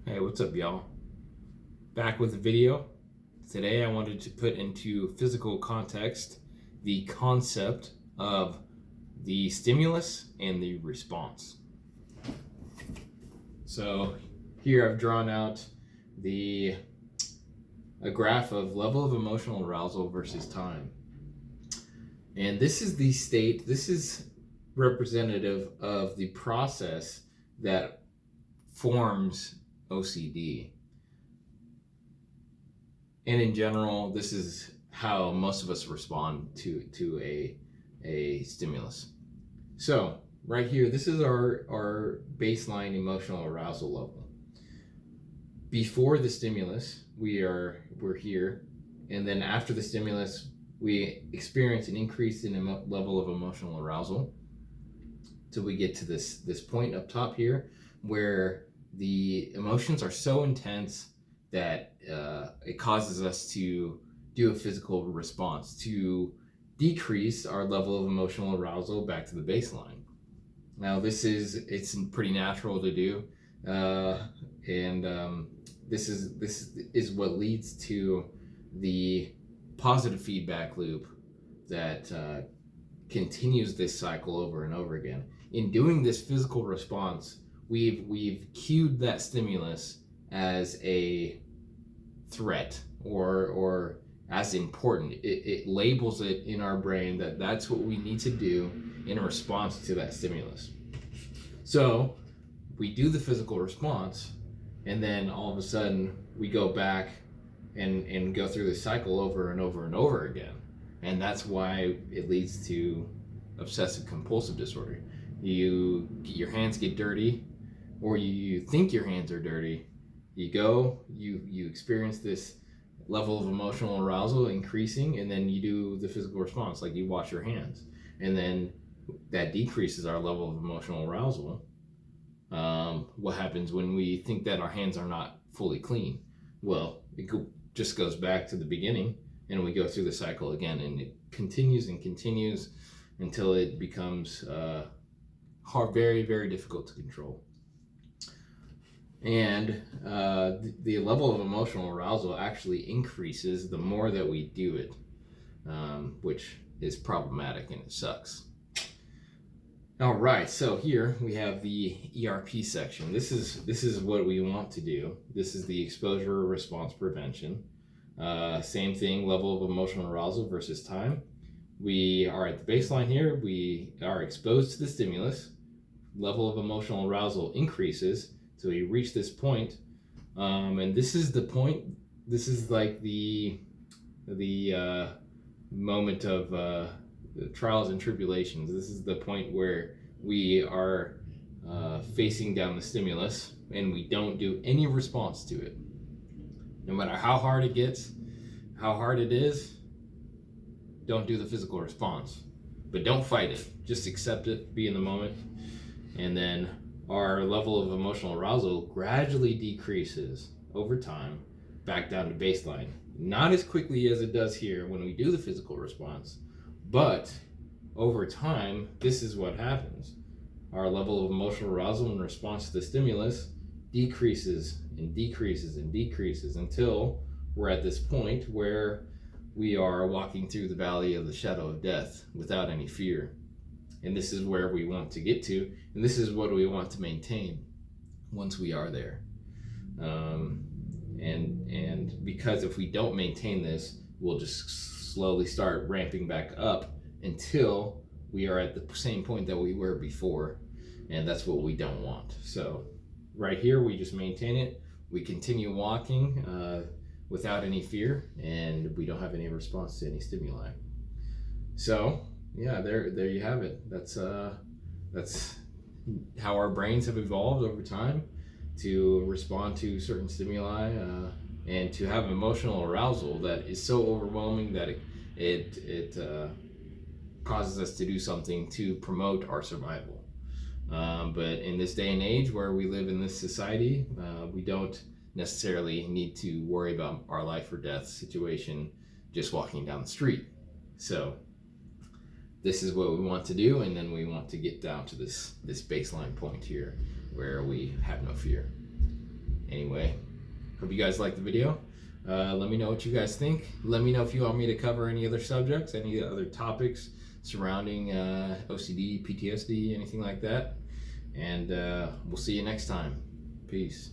Hey, what's up, y'all? Back with a video. Today I wanted to put into physical context the concept of the stimulus and the response. So here I've drawn out a graph of level of emotional arousal versus time. And this is representative of the process that forms OCD. And in general, this is how most of us respond to a stimulus. So right here, this is our baseline emotional arousal level. Before the stimulus, we're here, and then after the stimulus, we experience an increase in level of emotional arousal till we get to this point up top here, where the emotions are so intense that it causes us to do a physical response to decrease our level of emotional arousal back to the baseline. Now it's pretty natural to do, and this is what leads to the positive feedback loop that continues this cycle over and over again. In doing this physical response, we've cued that stimulus as a threat or as important. It labels it in our brain that that's what we need to do in response to that stimulus. So we do the physical response, and then all of a sudden we go back and go through this cycle over and over and over again. And that's why it leads to obsessive compulsive disorder. Your hands get dirty, or you think your hands are dirty. You experience this level of emotional arousal increasing, and then you do the physical response, like you wash your hands, and then that decreases our level of emotional arousal. What happens when we think that our hands are not fully clean? Well, it just goes back to the beginning, and we go through the cycle again, and it continues and continues until it becomes very, very difficult to control. And the level of emotional arousal actually increases the more that we do it, which is problematic and it sucks. All right, so here we have the ERP section. This is what we want to do. This is the exposure response prevention. Same thing, level of emotional arousal versus time. We are at the baseline here. We are exposed to the stimulus. Level of emotional arousal increases. So we reach this point, and this is the point. This is like the moment of the trials and tribulations. This is the point where we are facing down the stimulus, and we don't do any response to it. No matter how hard it gets, how hard it is, don't do the physical response. But don't fight it. Just accept it, be in the moment, and then our level of emotional arousal gradually decreases over time back down to baseline. Not as quickly as it does here when we do the physical response, but over time, this is what happens. Our level of emotional arousal in response to the stimulus decreases and decreases and decreases until we're at this point where we are walking through the valley of the shadow of death without any fear. And this is where we want to get to, and this is what we want to maintain once we are there. And because if we don't maintain this, we'll just slowly start ramping back up until we are at the same point that we were before, and that's what we don't want. So right here, we just maintain it. We continue walking without any fear, and we don't have any response to any stimuli. So yeah, there you have it. That's how our brains have evolved over time to respond to certain stimuli and to have emotional arousal that is so overwhelming that it causes us to do something to promote our survival. But in this day and age where we live in this society, we don't necessarily need to worry about our life or death situation just walking down the street. So this is what we want to do, and then we want to get down to this baseline point here where we have no fear. Anyway, hope you guys liked the video. Let me know what you guys think. Let me know if you want me to cover any other subjects, any other topics surrounding OCD, PTSD, anything like that. And we'll see you next time. Peace.